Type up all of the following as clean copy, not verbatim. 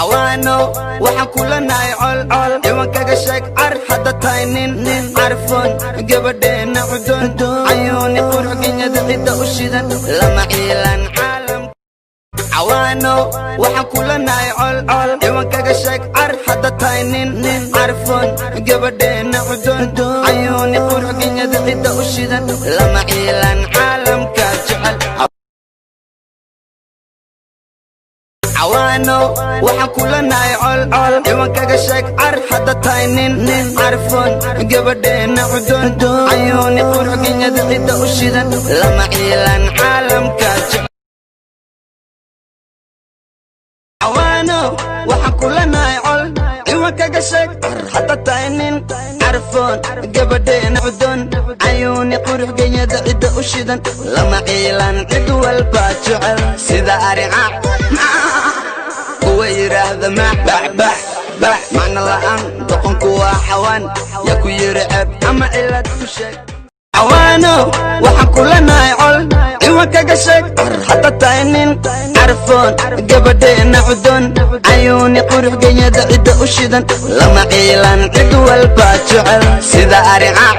عوانو waxaan kula naayol iwan kaga sheeg ar hada taynin arfon gabadheena cudun ayuuni qurxinyada cida u shidan lama ilan caalam عوانو waxaan kula naayol iwan kaga sheeg ar hada taynin arfon gabadheena cudun ayuuni qurxinyada cida u shidan lama ilan caalam ka jecel عوانو waxaan kula naayol iwan kaga sheeg ar hada taynin arfon gabadheena cudun ayuuni qurxinyada cida u shidan lama ilan caalam ka jecel عوانو waxaan kula naayol iwan kaga sheeg ar hada taynin arfon gabadheena cudun ayuuni qurxinyada cida u shidan lama ilan cid walba jecel sida arica ويرهذا ما بح معنى الآن دقن كوا حوان يكو يرعب أما إلا تشك عوانو وحن كلنا يعول إيوان كاقشك حتى تاينين عرفون قبدين عدون عيوني قروح قيادة عدة أشيدن لما إيلان عدو الباجعل سيدا أريعا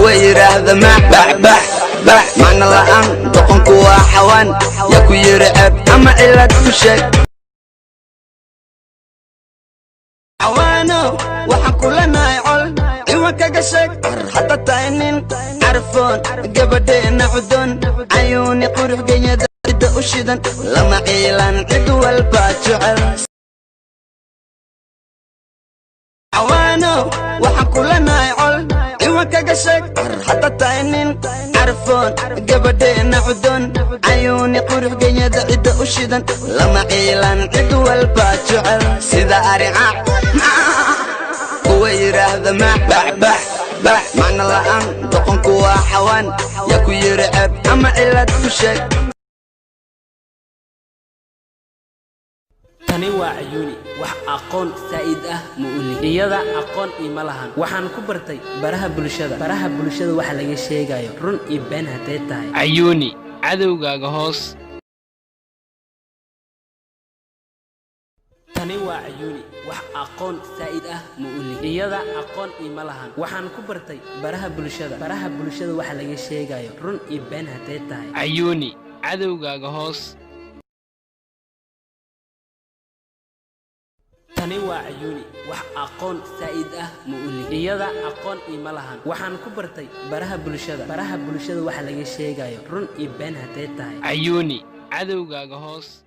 ويرهذا ما بح معنى الآن دقن كوا حوان يكو يرعب أما إلا تشك عوانو وحن كلنا يعول إيوان كاقشك حتى تاينين عرفون قبدين عدون عيوني قروح قيادة عدة أشيدن لما إيلان عدو الباجعل عوانو وحن كلنا يعول إيوان كاقشك حتى تاينين عرفون قبدين عدون عيوني قروح قيادة عدة أشيدن لما إيلان عدو الباجعل سيدا أريعا ويرهذا ما بح معنى الآن دقن كوا حوان يكو يرعب أما إلا تشك tani waa Ayuuni wax aqoon saa'id ah muuli iyada aqoon ima lahan waxaan ku bartay baraha bulshada waxa laga sheegayo run iyo been haday tahay Ayuuni cadawgaaga hoos tani waa Ayuuni wax aqoon saa'id ah muuli iyada aqoon ima lahan waxaan ku bartay baraha bulshada waxa laga sheegayo run iyo been haday tahay Ayuuni cadawgaaga hoos tani waa Ayuuni wax aqoon saa'id ah muuli iyada aqoon ima lahan waxaan ku bartay baraha bulshada waxa laga sheegayo run iyo been haday tahay Ayuuni cadawgaaga hoos